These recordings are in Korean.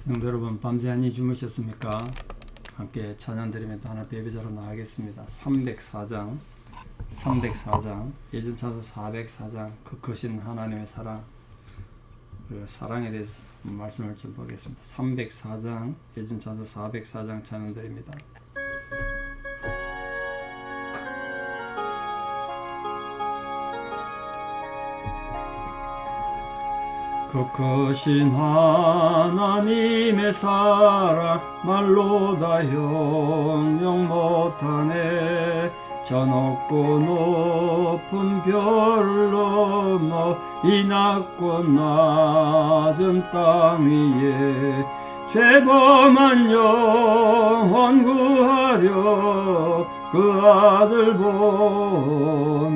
성도 여러분, 밤새 안녕히 주무셨습니까? 함께 찬양드리며 또 하나 예배자로 나가겠습니다. 304장 예전 찬송 404장 그 크신 하나님의 사랑, 그리고 사랑에 대해서 말씀을 좀 보겠습니다. 304장 예전 찬송 404장 찬양드립니다. 그 크신 하나님의 사랑 말로 다 형용 못하네. 저 높고 높은 별을 넘어 이 낮고 낮은 땅 위에 죄범한 영혼 구하려 그 아들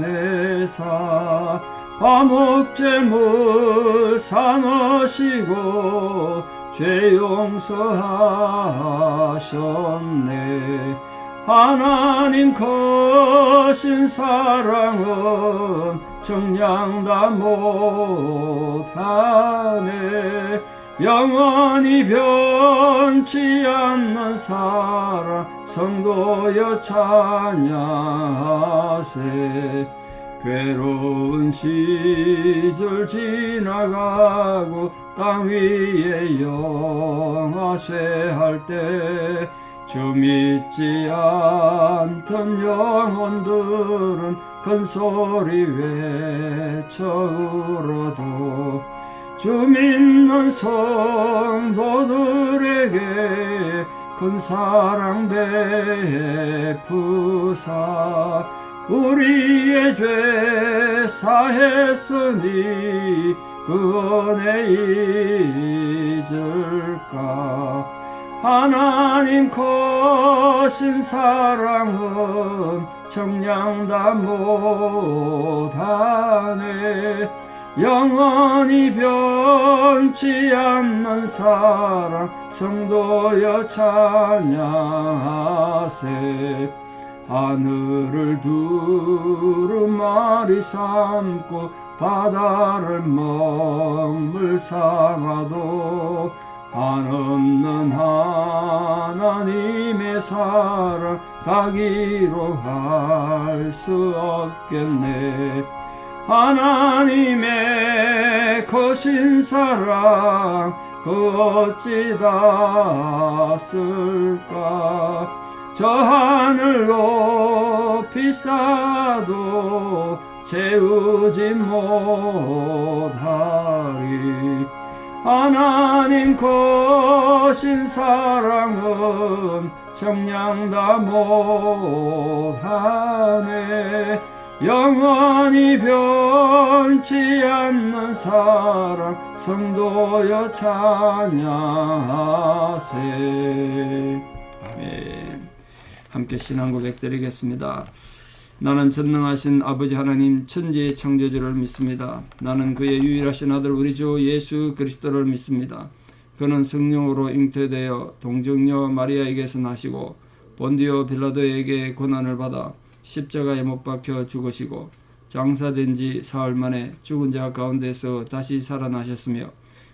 보내사 화목제물 삼으시고 죄 용서하셨네. 하나님 크신 사랑은 정량 다 못하네. 영원히 변치 않는 사랑 성도여 찬양하세. 괴로운 시절 지나가고 땅 위에 영화쇠할 때 주 믿지 않던 영혼들은 큰 소리 외쳐 울어도 주 믿는 성도들에게 큰 사랑 베푸사 우리의 죄 사했으니 그 은혜 잊을까. 하나님 크신 사랑은 정량 다 못하네. 영원히 변치 않는 사랑 성도여 찬양하세. 하늘을 두루마리 삼고 바다를 먹물 삼아도 한없는 하나님의 사랑 다 기록할 수 없겠네. 하나님의 크신 사랑 그 어찌 다 쓸까. 저 하늘 높이 쌓아도 채우지 못하리. 하나님 크신 사랑은 정량 다 못하네. 영원히 변치 않는 사랑 성도여 찬양하세. 아멘. 함께 신앙 고백 드리겠습니다. 나는 전능하신 아버지 하나님 천지의 창조주를 믿습니다. 나는 그의 유일하신 아들 우리 주 예수 그리스도를 믿습니다. 그는 성령으로 잉태되어 동정녀 마리아에게서 나시고 본디오 빌라도에게 고난을 받아 십자가에 못 박혀 죽으시고 장사된 지 사흘 만에 죽은 자 가운데서 다시 살아나셨으며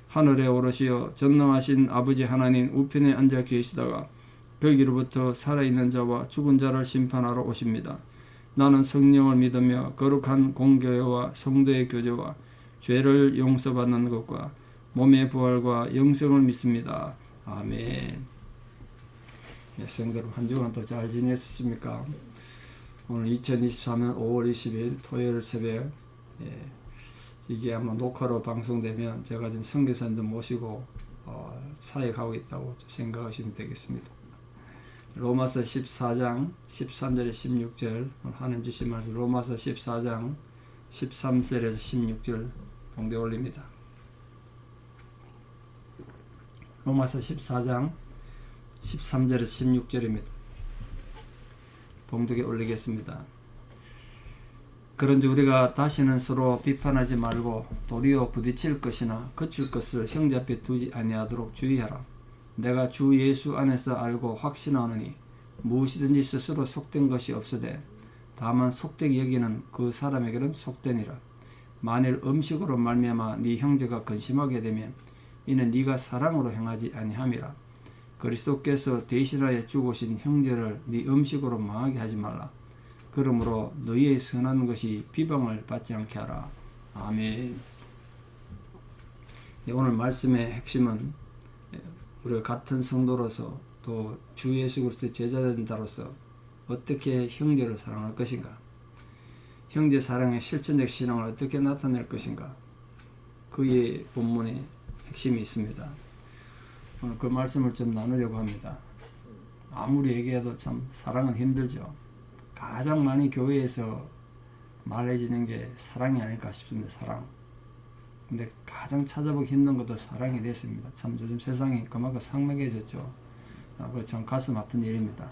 하늘에 오르시어 전능하신 아버지 하나님 우편에 앉아 계시다가 거기로부터 살아있는 자와 죽은 자를 심판하러 오십니다. 나는 성령을 믿으며 거룩한 공교회와 성도의 교제와 죄를 용서받는 것과 몸의 부활과 영생을 믿습니다. 아멘. 성도 여러분, 한 주간 또 잘 지냈습니까? 오늘 2023년 5월 20일 토요일 새벽, 이게 아마 녹화로 방송되면 제가 지금 선교사님들 모시고 사역하고 있다고 생각하시면 되겠습니다. 로마서 14장 13절에 16절 하나님 주신 말씀 로마서 14장 13절에서 16절 봉대 올립니다. 로마서 14장 13절에서 16절입니다. 봉독에 올리겠습니다. 그런즉 우리가 다시는 서로 비판하지 말고 도리어 부딪힐 것이나 거칠 것을 형제 앞에 두지 아니하도록 주의하라. 내가 주 예수 안에서 알고 확신하노니 무엇이든지 스스로 속된 것이 없으되 다만 속되게 여기는 그 사람에게는 속되니라. 만일 음식으로 말미암아 네 형제가 근심하게 되면 이는 네가 사랑으로 행하지 아니함이라. 그리스도께서 대신하여 죽으신 형제를 네 음식으로 망하게 하지 말라. 그러므로 너희의 선한 것이 비방을 받지 않게 하라. 아멘. 오늘 말씀의 핵심은 우리가 같은 성도로서 또 주 예수 그리스도의 제자된자로서 어떻게 형제를 사랑할 것인가, 형제 사랑의 실천적 신앙을 어떻게 나타낼 것인가, 그의 본문의 핵심이 있습니다. 오늘 그 말씀을 좀 나누려고 합니다. 아무리 얘기해도 참 사랑은 힘들죠. 가장 많이 교회에서 말해지는 게 사랑이 아닐까 싶습니다. 사랑. 근데 가장 찾아보기 힘든 것도 사랑이 됐습니다. 참 요즘 세상이 그만큼 삭막해졌죠. 그거 참 가슴 아픈 일입니다.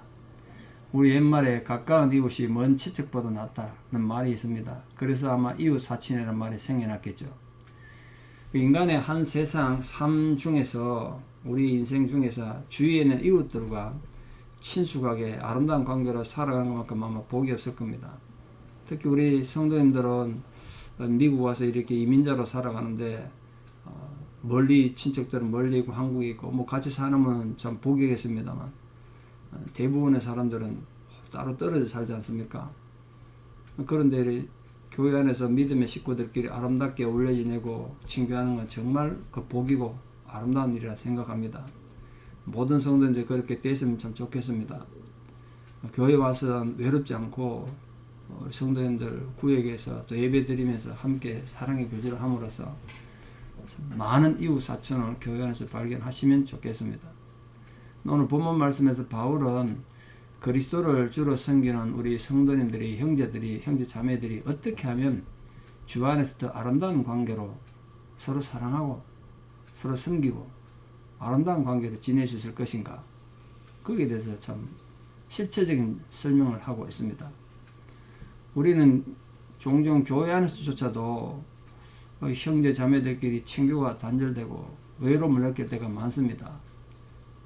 우리 옛말에 가까운 이웃이 먼 친척보다 낫다는 말이 있습니다. 그래서 아마 이웃 사촌이라는 말이 생겨났겠죠. 인간의 한 세상 삶 중에서, 우리 인생 중에서 주위에 있는 이웃들과 친숙하게 아름다운 관계로 살아가는 것만큼 아마 복이 없을 겁니다. 특히 우리 성도님들은 미국 와서 이렇게 이민자로 살아가는데 멀리, 친척들은 멀리 있고 한국에 있고 뭐 같이 사는 참 복이겠습니다만 대부분의 사람들은 따로 떨어져 살지 않습니까? 그런데 교회 안에서 믿음의 식구들끼리 아름답게 어울려 지내고 친교하는 건 정말 그 복이고 아름다운 일이라 생각합니다. 모든 성도님들 그렇게 됐으면 참 좋겠습니다. 교회 와서 외롭지 않고 성도님들 구역에서 또 예배 드리면서 함께 사랑의 교제를 함으로써 많은 이웃 사촌을 교회 안에서 발견하시면 좋겠습니다. 오늘 본문 말씀에서 바울은 그리스도를 주로 섬기는 우리 성도님들이, 형제들이, 형제 자매들이 어떻게 하면 주 안에서 더 아름다운 관계로 서로 사랑하고 서로 섬기고 아름다운 관계로 지낼 수 있을 것인가, 거기에 대해서 참 실체적인 설명을 하고 있습니다. 우리는 종종 교회 안에서조차도 형제 자매들끼리 친교가 단절되고 외로움을 느낄 때가 많습니다.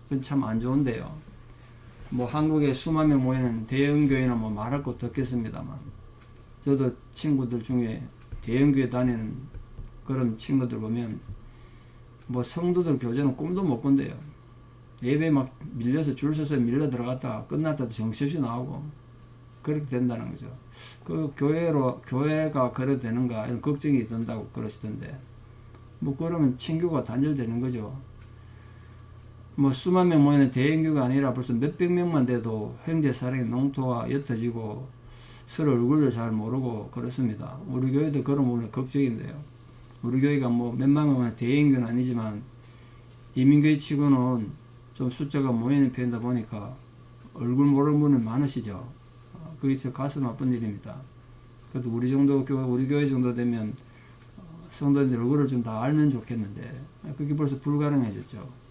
그건 참 안 좋은데요. 뭐 한국에 수만 명 모이는 대형교회는 뭐 말할 것도 없겠습니다만, 저도 친구들 중에 대형교회 다니는 그런 친구들 보면 뭐 성도들 교제는 꿈도 못 꾼대요. 예배 막 밀려서 줄 서서 밀려 들어갔다가 끝날 때도 정신없이 나오고 그렇게 된다는 거죠. 그 교회가 그래도 되는가 이런 걱정이 든다고 그러시던데, 뭐 그러면 친교가 단절되는 거죠. 뭐 수만 명 모이는 대형교가 아니라 벌써 몇백 명만 돼도 형제 사랑의 농토가 옅어지고 서로 얼굴을 잘 모르고 그렇습니다. 우리 교회도 그런 부분이 걱정인데요. 우리 교회가 뭐 몇만 명만 대형교는 아니지만 이민교회 치고는 좀 숫자가 모이는 편이다 보니까 얼굴 모르는 분이 많으시죠. 그게 저 가슴 아픈 일입니다. 그래도 우리 교회 정도 되면 성도들 얼굴을 좀 다 알면 좋겠는데 그게 벌써 불가능해졌죠.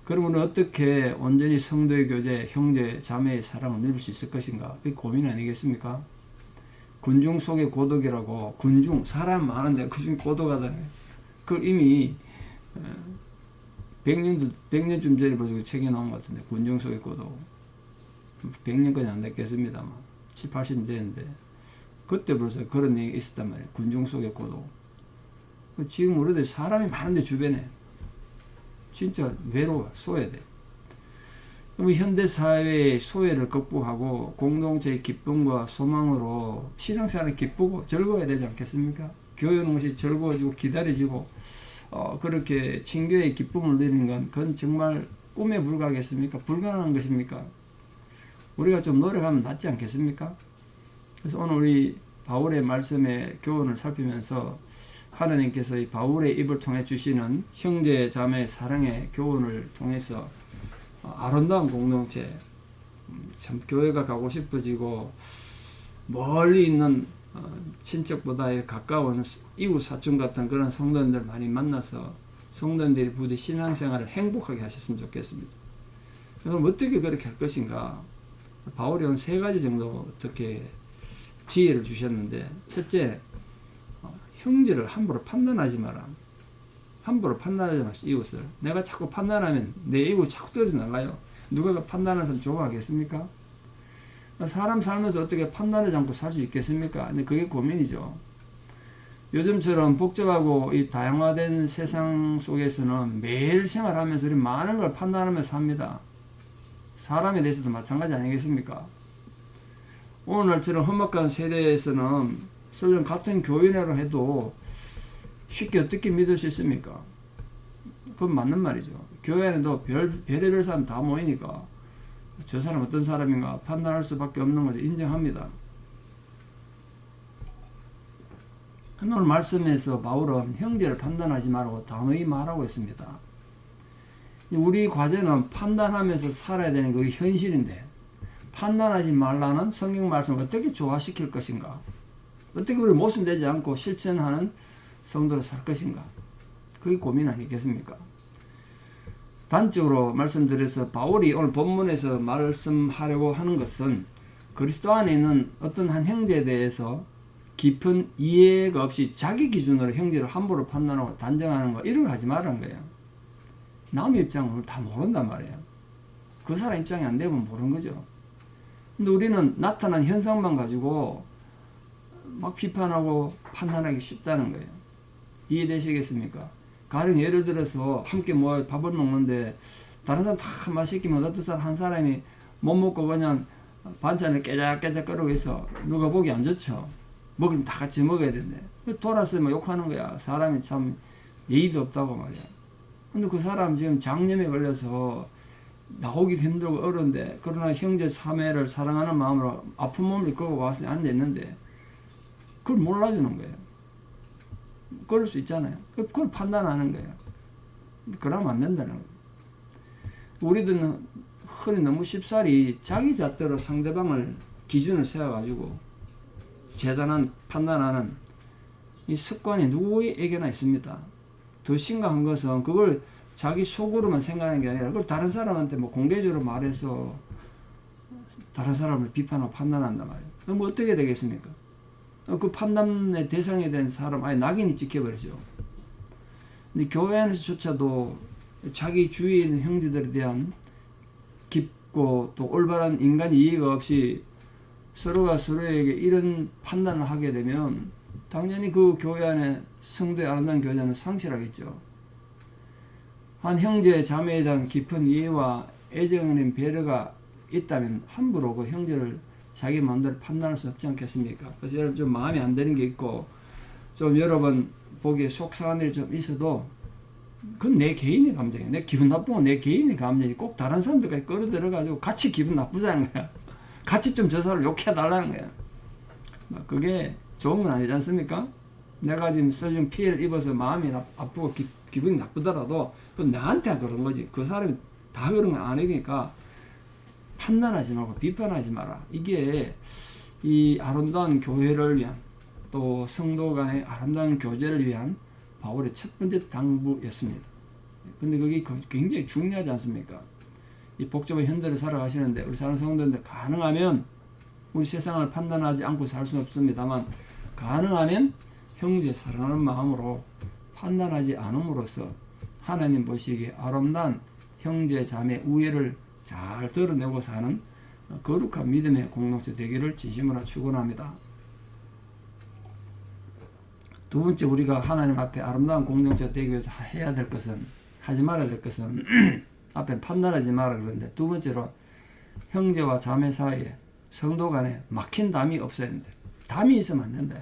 그러면 어떻게 온전히 성도의 교제, 형제, 자매의 사랑을 누릴 수 있을 것인가? 그게 고민 아니겠습니까? 군중 속의 고독이라고, 사람 많은데 그중 고독하다네. 그 이미 100년쯤 전에 벌써 책에 나온 것 같은데, 군중 속의 고독. 100년까지 안 됐겠습니다만 7, 80년 됐는데 그때 벌써 그런 얘기가 있었단 말이에요. 군중 속의 고독. 지금 우리들 사람이 많은데 주변에 진짜 외로워, 소외돼. 그럼 현대사회의 소외를 극복하고 공동체의 기쁨과 소망으로 신앙생활이 기쁘고 즐거워야 되지 않겠습니까? 교회 오는 것이 즐거워지고 기다려지고 그렇게 친교의 기쁨을 누리는 건 그건 정말 꿈에 불과하겠습니까? 불가능한 것입니까? 우리가 좀 노력하면 낫지 않겠습니까? 그래서 오늘 우리 바울의 말씀의 교훈을 살피면서 하나님께서 이 바울의 입을 통해 주시는 형제 자매 사랑의 교훈을 통해서 아름다운 공동체, 참 교회가 가고 싶어지고 멀리 있는 친척보다 가까운 이웃 사촌 같은 그런 성도님들 많이 만나서 성도님들이 부디 신앙생활을 행복하게 하셨으면 좋겠습니다. 그럼 어떻게 그렇게 할 것인가? 바울이 한 3가지 정도 어떻게 지혜를 주셨는데, 첫째, 형제를 함부로 판단하지 마라. 함부로 판단하지 마시오. 이웃을 내가 자꾸 판단하면 내 이웃 자꾸 떨어져 나가요. 누가 그 판단하는 사람 좋아하겠습니까? 사람 살면서 어떻게 판단하지 않고 살 수 있겠습니까? 근데 그게 고민이죠. 요즘처럼 복잡하고 이 다양화된 세상 속에서는 매일 생활하면서 우리 많은 걸 판단하면서 삽니다. 사람에 대해서도 마찬가지 아니겠습니까? 오늘날처럼 험악한 세대에서는 설령 같은 교인으로 해도 쉽게 어떻게 믿을 수 있습니까? 그건 맞는 말이죠. 교회 안에도 별의별 사람 다 모이니까 저 사람 어떤 사람인가 판단할 수밖에 없는 거죠. 인정합니다. 오늘 말씀에서 바울은 형제를 판단하지 말고 단호히 말하고 있습니다. 우리 과제는 판단하면서 살아야 되는 게 현실인데 판단하지 말라는 성경 말씀을 어떻게 조화시킬 것인가, 어떻게 우리 모순되지 않고 실천하는 성도로 살 것인가, 그게 고민 아니겠습니까? 단적으로 말씀드려서 바울이 오늘 본문에서 말씀하려고 하는 것은 그리스도 안에 있는 어떤 한 형제에 대해서 깊은 이해가 없이 자기 기준으로 형제를 함부로 판단하고 단정하는 거, 이런 거 하지 말라는 거예요. 남의 입장을 다 모른단 말이에요. 그 사람 입장이 안 되면 모르는 거죠. 근데 우리는 나타난 현상만 가지고 막 비판하고 판단하기 쉽다는 거예요. 이해되시겠습니까? 가령 예를 들어서 함께 모여 밥을 먹는데 다른 사람 다 맛있게 먹어, 어떤 사람 한 사람이 못 먹고 그냥 반찬을 깨작깨작 끓이고 있어. 누가 보기 안 좋죠. 먹으면 다 같이 먹어야 된대. 돌아서 막 욕하는 거야. 사람이 참 예의도 없다고 말이야. 근데 그 사람 지금 장염에 걸려서 나오기도 힘들고 어려운데, 그러나 형제 자매를 사랑하는 마음으로 아픈 몸을 이끌고 와서 앉아있는데 그걸 몰라주는 거예요. 그럴 수 있잖아요. 그걸 판단하는 거예요. 그러면 안 된다는 거예요. 우리들은 흔히 너무 쉽사리 자기 잣대로 상대방을 기준을 세워가지고 재단한 판단하는 이 습관이 누구에게나 있습니다. 더 심각한 것은 그걸 자기 속으로만 생각하는 게 아니라 그걸 다른 사람한테 뭐 공개적으로 말해서 다른 사람을 비판하고 판단한단 말이에요. 그럼 뭐 어떻게 되겠습니까? 그 판단의 대상이 된 사람 아예 낙인이 찍혀버리죠. 근데 교회 안에서조차도 자기 주위에 있는 형제들에 대한 깊고 또 올바른 인간 이해가 없이 서로가 서로에게 이런 판단을 하게 되면 당연히 그 교회 안에 성도의 아름다운 교제는 상실하겠죠. 한 형제 자매에 대한 깊은 이해와 애정의 배려가 있다면 함부로 그 형제를 자기 마음대로 판단할 수 없지 않겠습니까? 그래서 여러분 좀 마음에 안 드는 게 있고 좀 여러분 보기에 속상한 일이 좀 있어도 그건 내 개인의 감정이에요. 내 기분 나쁜 건 내 개인의 감정이지 꼭 다른 사람들까지 끌어들여가지고 같이 기분 나쁘자는 거야. 같이 좀 저 사람을 욕해달라는 거야. 그게 좋은 건 아니지 않습니까? 내가 지금 설령 피해를 입어서 마음이 아프고 기분이 나쁘더라도 그건 나한테 그런 거지. 그 사람이 다 그런 건 아니니까 판단하지 말고 비판하지 마라. 이게 이 아름다운 교회를 위한 또 성도 간의 아름다운 교제를 위한 바울의 첫 번째 당부였습니다. 근데 그게 굉장히 중요하지 않습니까? 이 복잡한 현대를 살아가시는데 우리 사는 성도인데 가능하면 우리 세상을 판단하지 않고 살 수는 없습니다만 가능하면 형제 사랑하는 마음으로 판단하지 않음으로써 하나님 보시기에 아름다운 형제 자매 우애를 잘 드러내고 사는 거룩한 믿음의 공동체 되기를 진심으로 축원합니다. 두 번째, 우리가 하나님 앞에 아름다운 공동체가 되기 위해서 해야 될 것은, 하지 말아야 될 것은 앞에 판단하지 마라 그러는데, 두 번째로 형제와 자매 사이에 성도 간에 막힌 담이 없어야 된다. 담이 있으면 안 된다.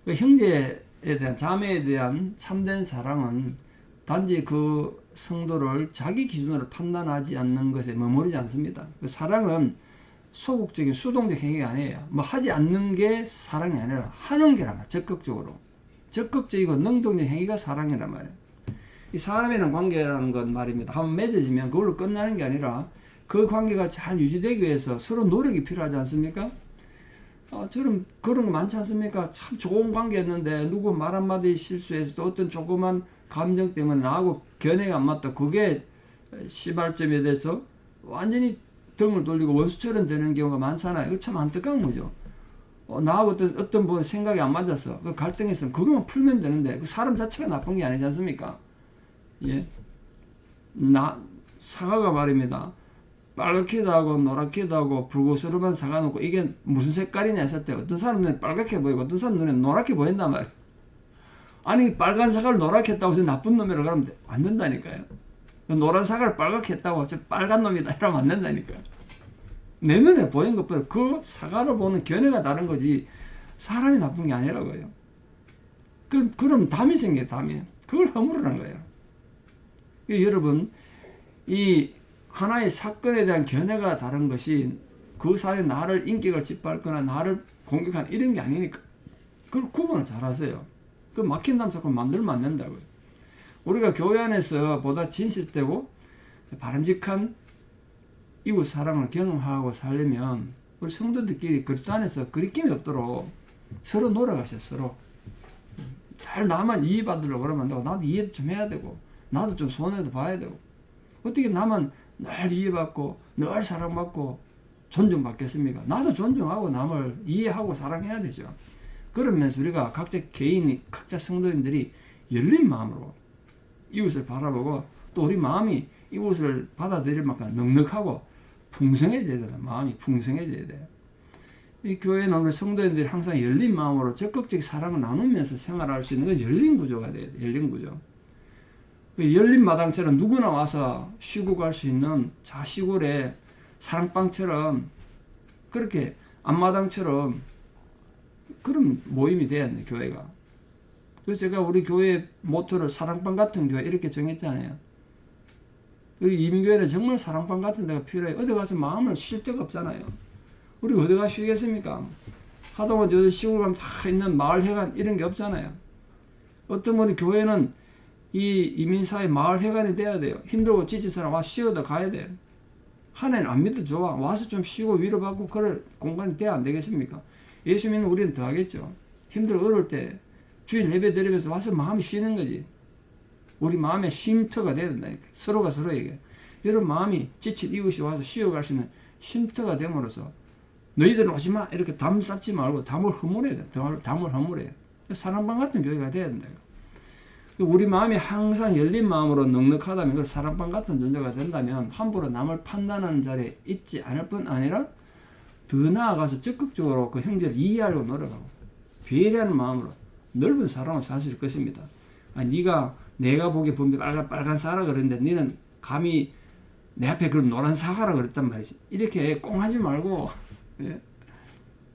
형제에 대한, 자매에 대한 참된 사랑은 단지 그 성도를 자기 기준으로 판단하지 않는 것에 머무르지 않습니다. 그 사랑은 소극적인 수동적 행위가 아니에요. 뭐 하지 않는 게 사랑이 아니라 하는 게란 말이에요. 적극적이고 능동적 행위가 사랑이란 말이에요. 이 사람이랑 관계라는 건 말입니다. 한번 맺어지면 그걸로 끝나는 게 아니라 그 관계가 잘 유지되기 위해서 서로 노력이 필요하지 않습니까? 저런 그런 거 많지 않습니까? 참 좋은 관계였는데 누구 말 한마디 실수해서 또 어떤 조그만 감정 때문에 나하고 견해가 안 맞다. 그게 시발점에 대해서 완전히 등을 돌리고 원수처럼 되는 경우가 많잖아요. 이거 참 안타까운 거죠. 나하고 어떤 분 생각이 안 맞았어. 그 갈등했으면 그것만 풀면 되는데 그 사람 자체가 나쁜 게 아니지 않습니까? 예. 사과가 말입니다. 빨갛기도 하고 노랗기도 하고 붉고스름한 사과 놓고 이게 무슨 색깔이냐 했을 때 어떤 사람 눈에 빨갛게 보이고 어떤 사람 눈에 노랗게 보인단 말이에요. 아니 빨간 사과를 노랗게 했다고 저 나쁜 놈이라고 그러면 안 된다니까요. 노란 사과를 빨갛게 했다고 저 빨간 놈이다 이러면 안 된다니까요. 내 눈에 보인 것보다 그 사과를 보는 견해가 다른 거지 사람이 나쁜 게 아니라고요. 그럼 담이 생겨요. 담이. 그걸 허물으란 거예요. 여러분 이 하나의 사건에 대한 견해가 다른 것이 그 사람이 나를 인격을 짓밟거나 나를 공격하는 이런 게 아니니까 그걸 구분을 잘 하세요. 그 막힌 담 자꾸 만들면 안 된다고요. 우리가 교회 안에서 보다 진실되고 바람직한 이웃 사랑을 경험하고 살려면 우리 성도들끼리 그리스도 안에서 거리낌이 없도록 서로 노력하세요. 서로 잘 나만 이해받으려고 그러면 안 되고 나도 이해 좀 해야 되고 나도 좀 손해도 봐야 되고 어떻게 나만 늘 이해받고 늘 사랑받고 존중받겠습니까? 나도 존중하고 남을 이해하고 사랑해야 되죠. 그러면서 우리가 각자 개인이 각자 성도님들이 열린 마음으로 이웃을 바라보고 또 우리 마음이 이웃을 받아들일 만큼 넉넉하고 풍성해져야 된다. 마음이 풍성해져야 돼요. 이 교회는 우리 성도님들이 항상 열린 마음으로 적극적 사랑을 나누면서 생활할 수 있는 건 열린 구조가 돼야 돼요. 열린 구조. 열린 마당처럼 누구나 와서 쉬고 갈 수 있는 자시골의 사랑방처럼 그렇게 앞마당처럼 그런 모임이 돼야 돼요. 교회가. 그래서 제가 우리 교회 모토를 사랑방 같은 교회 이렇게 정했잖아요. 우리 이민교회는 정말 사랑방 같은 데가 필요해요. 어디 가서 마음을 쉴 데가 없잖아요. 우리 어디 가서 쉬겠습니까? 하다못해 요즘 시골 가면 다 있는 마을 회관 이런 게 없잖아요. 어떤 분이 교회는 이 이민사회 마을 회관이 돼야 돼요. 힘들고 지친 사람 와서 쉬어도 가야 돼요. 하나님 안 믿어도 좋아. 와서 좀 쉬고 위로받고 그럴 공간이 돼야 안 되겠습니까? 예수 믿는 우리는 더 하겠죠. 힘들고 어려울 때 주일 예배 드리면서 와서 마음이 쉬는 거지. 우리 마음의 쉼터가 돼야 된다니까. 서로가 서로에게. 여러분 마음이 지친 이웃이 와서 쉬어갈 수 있는 쉼터가 됨으로써 너희들은 오지 마. 이렇게 담 쌓지 말고 담을 허물어야 돼. 담을 허물어야 돼. 사랑방 같은 교회가 돼야 된다. 우리 마음이 항상 열린 마음으로 넉넉하다면 그 사랑방 같은 존재가 된다면 함부로 남을 판단하는 자리에 있지 않을 뿐 아니라 더 나아가서 적극적으로 그 형제를 이해하려고 노력하고 배려하는 마음으로 넓은 사랑을 살 수 있을 것입니다. 아니, 내가 보기에 분명 빨간 사라 그랬는데 너는 감히 내 앞에 그런 노란 사과라 그랬단 말이지. 이렇게 꽁하지 말고 예?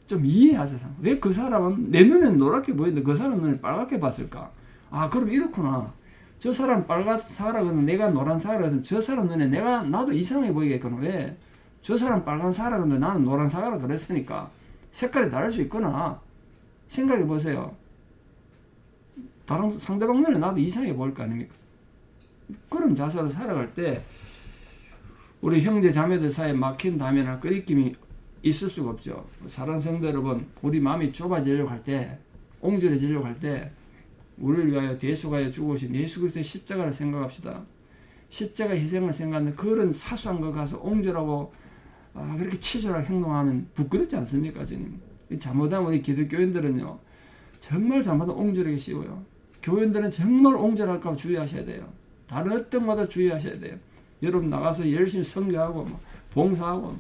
좀 이해하세요. 왜 그 사람은 내 눈에는 노랗게 보이는데 그 사람 눈에 빨갛게 봤을까? 아, 그럼 이렇구나. 저 사람 빨간 사과라 그러면 내가 노란 사과라 그러면 저 사람 눈에 나도 이상해 보이겠구나. 왜? 저 사람 빨간 사과라 그러는데 나는 노란 사과라 그랬으니까 색깔이 다를 수 있구나. 생각해 보세요. 다른 상대방 눈에 나도 이상해 보일 거 아닙니까? 그런 자세로 살아갈 때 우리 형제 자매들 사이에 막힌 담이나 끓이김이 있을 수가 없죠. 사랑하는 성도 여러분, 우리 마음이 좁아지려고 할 때, 옹졸해지려고 할 때 우리를 위하여 대속하여 죽으신 예수 그리스도의 십자가를 생각합시다. 십자가 희생을 생각하는 그런 사소한 것 가서 옹졸하고 그렇게 치졸하게 행동하면 부끄럽지 않습니까? 주님? 잘못하면 우리 기독교인들은요, 정말 잘못하면 옹졸하기 쉬워요. 교인들은 정말 옹졸할까 주의하셔야 돼요. 다른 어떤 것도 주의하셔야 돼요. 여러분 나가서 열심히 선교하고 봉사하고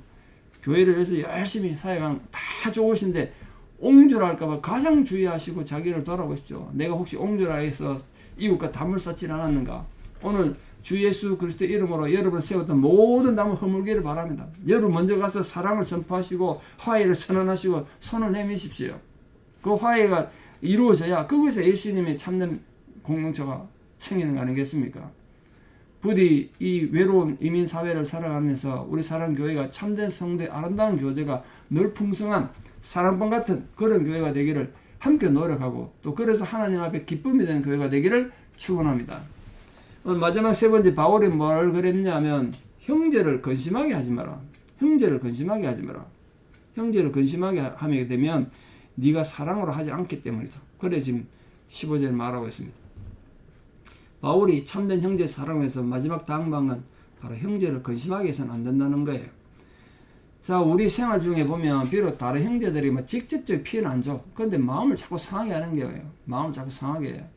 교회를 위해서 열심히 사역하는 다 좋으신데 옹졸할까봐 가장 주의하시고 자기를 돌아보십시오. 내가 혹시 옹졸하여서 이웃과 담을 쌓지 않았는가? 오늘 주 예수 그리스도의 이름으로 여러분 세웠던 모든 담을 허물기를 바랍니다. 여러분 먼저 가서 사랑을 선포하시고 화해를 선언하시고 손을 내미십시오. 그 화해가 이루어져야 그것에서 예수님의 참된 공동체가 생기는 거 아니겠습니까? 부디 이 외로운 이민 사회를 살아가면서 우리 사랑교회가 참된 성도의 아름다운 교제가 늘 풍성한 사랑방 같은 그런 교회가 되기를 함께 노력하고 또 그래서 하나님 앞에 기쁨이 되는 교회가 되기를 축원합니다. 오늘 마지막 세 번째 바울이 뭘 그랬냐면 형제를 근심하게 하지 마라. 형제를 근심하게 하지 마라. 형제를 근심하게 하게 되면 네가 사랑으로 하지 않기 때문이다. 그래 지금 15절 말하고 있습니다. 바울이 참된 형제 사랑에서 마지막 당방은 바로 형제를 근심하게 해서는 안 된다는 거예요. 자, 우리 생활 중에 보면 비록 다른 형제들이 직접적 피해는 안 줘. 그런데 마음을 자꾸 상하게 하는 거예요. 마음을 자꾸 상하게 해요.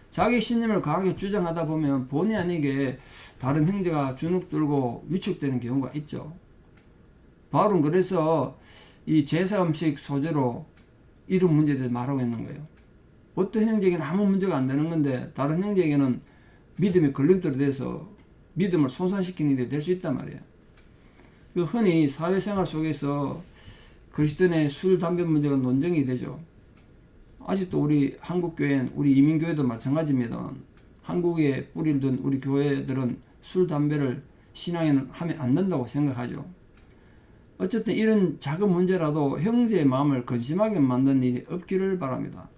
자기 신념을 강하게 주장하다 보면 본의 아니게 다른 형제가 주눅 들고 위축되는 경우가 있죠. 바울은 그래서 이 제사 음식 소재로 이런 문제에 대해서 말하고 있는 거예요. 어떤 형제에게는 아무 문제가 안 되는 건데 다른 형제에게는 믿음의 걸림돌이 돼서 믿음을 손상시키는 일이 될 수 있단 말이에요. 그 흔히 사회생활 속에서 그리스도인의 술, 담배 문제가 논쟁이 되죠. 아직도 우리 한국교회는 우리 이민교회도 마찬가지입니다. 한국에 뿌리를 둔 우리 교회들은 술, 담배를 신앙에는 하면 안 된다고 생각하죠. 어쨌든 이런 작은 문제라도 형제의 마음을 근심하게 만드는 일이 없기를 바랍니다.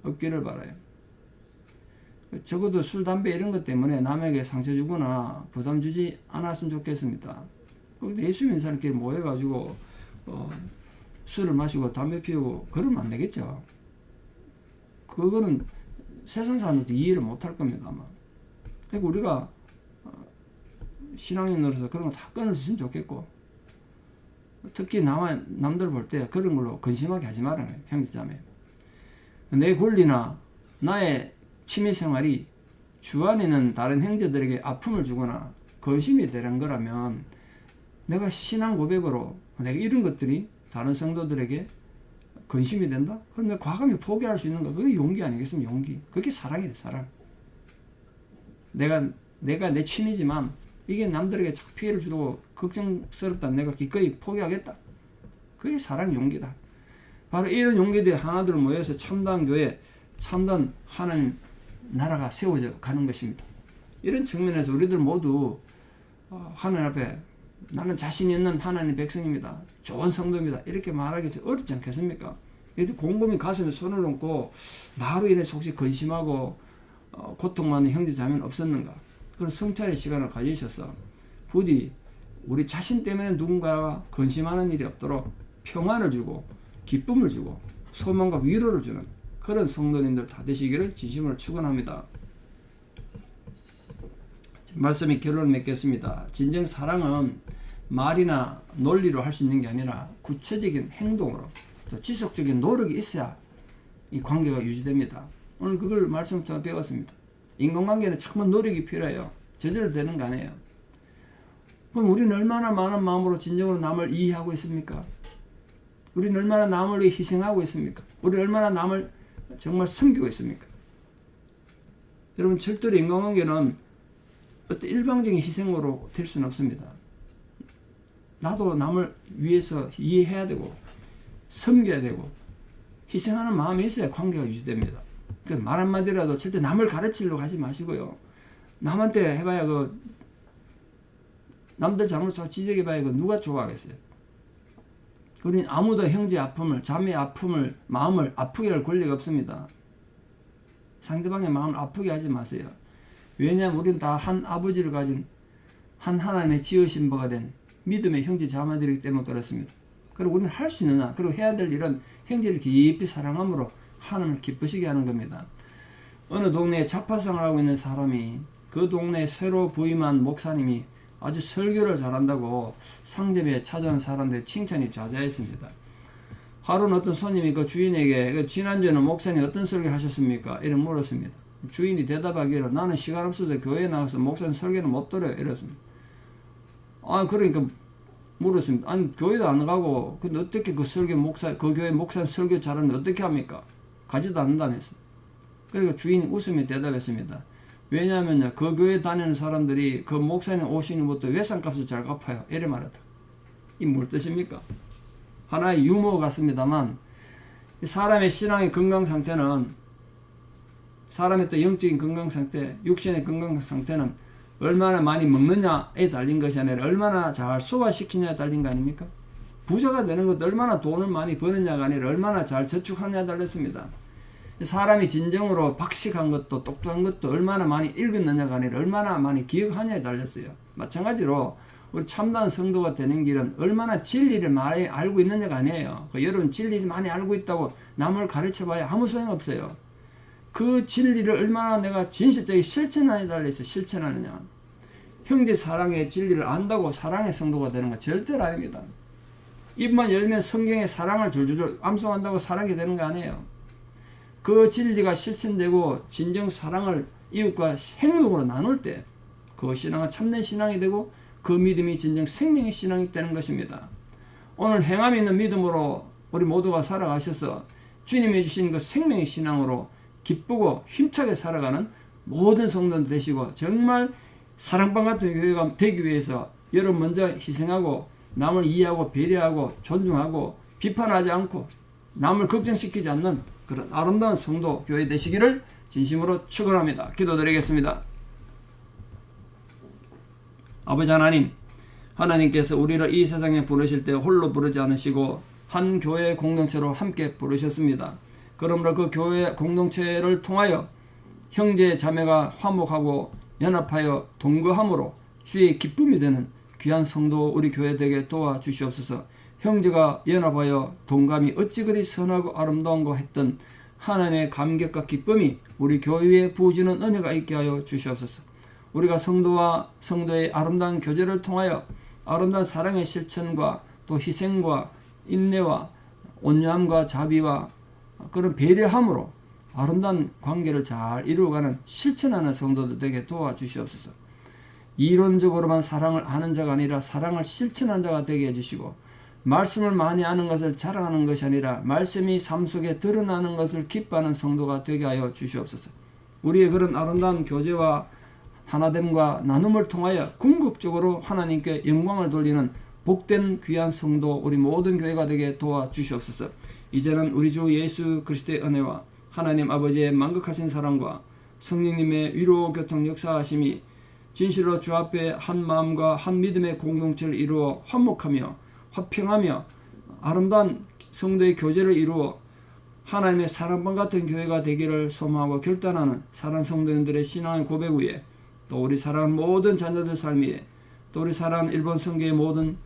없기를 바라요. 적어도 술, 담배 이런 것 때문에 남에게 상처 주거나 부담 주지 않았으면 좋겠습니다. 예수 믿는 사람끼리 모여가지고 술을 마시고 담배 피우고 그러면 안 되겠죠. 그거는 세상 사람들도 이해를 못할 겁니다. 아마. 그러니까 우리가 신앙인으로서 그런 거 다 끊어줬으면 좋겠고, 특히 남들 볼 때 그런 걸로 근심하게 하지 말아요. 형제자매. 내 권리나 나의 취미생활이 주안에는 다른 형제들에게 아픔을 주거나 근심이 되는 거라면 내가 신앙 고백으로 내가 이런 것들이 다른 성도들에게 근심이 된다? 그럼 내가 과감히 포기할 수 있는 거, 그게 용기 아니겠습니까? 용기. 그게 사랑이래, 사랑. 내가 내 취미지만 이게 남들에게 자꾸 피해를 주고 걱정스럽다. 내가 기꺼이 포기하겠다. 그게 사랑 용기다. 바로 이런 용기들이 하나둘 모여서 참다한 교회, 참다한 하나님 나라가 세워져 가는 것입니다. 이런 측면에서 우리들 모두 하나님 앞에 나는 자신 있는 하나님 백성입니다. 좋은 성도입니다. 이렇게 말하기 어렵지 않겠습니까? 곰곰이 가슴에 손을 얹고 나로 인해서 혹시 근심하고 고통받는 형제 자매는 없었는가? 그런 성찰의 시간을 가지셔서 부디 우리 자신 때문에 누군가가 근심하는 일이 없도록 평안을 주고 기쁨을 주고 소망과 위로를 주는 그런 성도님들 다 되시기를 진심으로 축원합니다. 말씀이 결론을 맺겠습니다. 진정 사랑은 말이나 논리로 할 수 있는 게 아니라 구체적인 행동으로 또 지속적인 노력이 있어야 이 관계가 유지됩니다. 오늘 그걸 말씀을 통해 배웠습니다. 인간관계는 정말 노력이 필요해요. 저절로 되는 거 아니에요. 그럼 우리는 얼마나 많은 마음으로 진정으로 남을 이해하고 있습니까? 우리는 얼마나 남을 위해 희생하고 있습니까? 우리는 얼마나 남을 정말 섬기고 있습니까? 여러분, 절대로 인간관계는 어떤 일방적인 희생으로 될 수는 없습니다. 나도 남을 위해서 이해해야 되고 섬겨야 되고 희생하는 마음이 있어야 관계가 유지됩니다. 그러니까 말 한마디라도 절대 남을 가르치려고 하지 마시고요. 남한테 해봐야 남들 잘못하고 지적해봐야 누가 좋아하겠어요. 우린 아무도 형제 아픔을, 자매 아픔을, 마음을 아프게 할 권리가 없습니다. 상대방의 마음을 아프게 하지 마세요. 왜냐하면 우리는 다 한 아버지를 가진 한 하나님의 지으신 바가 된 믿음의 형제 자매들이기 때문에 그렇습니다. 그리고 우리는 할 수 있는 한, 그리고 해야 될 일은 형제를 깊이 사랑함으로 하나님을 기쁘시게 하는 겁니다. 어느 동네에 자파상을 하고 있는 사람이 그 동네에 새로 부임한 목사님이 아주 설교를 잘한다고 상점에 찾아온 사람들의 칭찬이 자자했습니다. 하루는 어떤 손님이 그 주인에게 지난주에는 목사님 어떤 설교 하셨습니까? 이렇게 물었습니다. 주인이 대답하기로 나는 시간 없어서 교회에 나가서 목사님 설교는 못 들어요. 이랬습니다. 그러니까 물었습니다. 아니 교회도 안 가고 근데 어떻게 그 교회 목사님 설교 잘하는데 어떻게 합니까? 가지도 않는다면서. 그러니까 주인이 웃으며 대답했습니다. 왜냐하면 그 교회 다니는 사람들이 그 목사님 오시는 것도 외상값을 잘 갚아요. 이래 말했다. 이 뭘 뜻입니까? 하나의 유머 같습니다만 사람의 신앙의 건강 상태는 사람의 또 영적인 건강 상태, 육신의 건강 상태는 얼마나 많이 먹느냐에 달린 것이 아니라 얼마나 잘 소화시키냐에 달린 거 아닙니까? 부자가 되는 것도 얼마나 돈을 많이 버느냐가 아니라 얼마나 잘 저축하느냐에 달렸습니다. 사람이 진정으로 박식한 것도 똑똑한 것도 얼마나 많이 읽었느냐가 아니라 얼마나 많이 기억하냐에 달렸어요. 마찬가지로 우리 참다운 성도가 되는 길은 얼마나 진리를 많이 알고 있느냐가 아니에요. 여러분 진리를 많이 알고 있다고 남을 가르쳐봐야 아무 소용없어요. 그 진리를 얼마나 내가 진실되게 실천하느냐에 달려있어요. 실천하느냐. 형제 사랑의 진리를 안다고 사랑의 성도가 되는 건 절대로 아닙니다. 입만 열면 성경의 사랑을 줄줄 암송한다고 사랑이 되는 거 아니에요. 그 진리가 실천되고 진정 사랑을 이웃과 행동으로 나눌 때 그 신앙은 참된 신앙이 되고 그 믿음이 진정 생명의 신앙이 되는 것입니다. 오늘 행함 있는 믿음으로 우리 모두가 살아가셔서 주님이 주신 그 생명의 신앙으로 기쁘고 힘차게 살아가는 모든 성도들 되시고 정말 사랑방 같은 교회가 되기 위해서 여러분 먼저 희생하고 남을 이해하고 배려하고 존중하고 비판하지 않고 남을 걱정시키지 않는 그런 아름다운 성도 교회 되시기를 진심으로 축원합니다. 기도드리겠습니다. 아버지 하나님, 하나님께서 우리를 이 세상에 부르실 때 홀로 부르지 않으시고 한 교회 공동체로 함께 부르셨습니다. 그러므로 그 교회 공동체를 통하여 형제 자매가 화목하고 연합하여 동거함으로 주의 기쁨이 되는 귀한 성도 우리 교회 되게 도와주시옵소서. 형제가 연합하여 동감이 어찌 그리 선하고 아름다운가 했던 하나님의 감격과 기쁨이 우리 교회에 부어지는 은혜가 있게 하여 주시옵소서. 우리가 성도와 성도의 아름다운 교제를 통하여 아름다운 사랑의 실천과 또 희생과 인내와 온유함과 자비와 그런 배려함으로 아름다운 관계를 잘 이루어가는 실천하는 성도들 되게 도와주시옵소서. 이론적으로만 사랑을 아는 자가 아니라 사랑을 실천하는 자가 되게 해주시고 말씀을 많이 아는 것을 자랑하는 것이 아니라 말씀이 삶 속에 드러나는 것을 기뻐하는 성도가 되게 하여 주시옵소서. 우리의 그런 아름다운 교제와 하나됨과 나눔을 통하여 궁극적으로 하나님께 영광을 돌리는 복된 귀한 성도 우리 모든 교회가 되게 도와주시옵소서. 이제는 우리 주 예수 그리스도의 은혜와 하나님 아버지의 만극하신 사랑과 성령님의 위로 교통 역사하심이 진실로 주 앞에 한 마음과 한 믿음의 공동체를 이루어 화목하며 화평하며 아름다운 성도의 교제를 이루어 하나님의 사랑방 같은 교회가 되기를 소망하고 결단하는 사랑하는 성도님들의 신앙의 고백 위에 또 우리 사랑하는 모든 자녀들 삶 위에 또 우리 사랑하는 일본 선교의 모든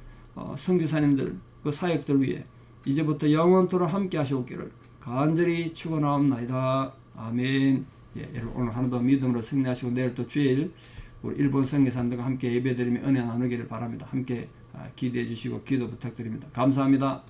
선교사님들 그 사역들 위에 이제부터 영원토록 함께 하시옵기를 간절히 축원하옵나이다. 아멘. 여러분 오늘 하루도 믿음으로 승리하시고 내일 또 주일 우리 일본 선교사님들과 함께 예배드리며 은혜 나누기를 바랍니다. 함께 기대해 주시고 기도 부탁드립니다. 감사합니다.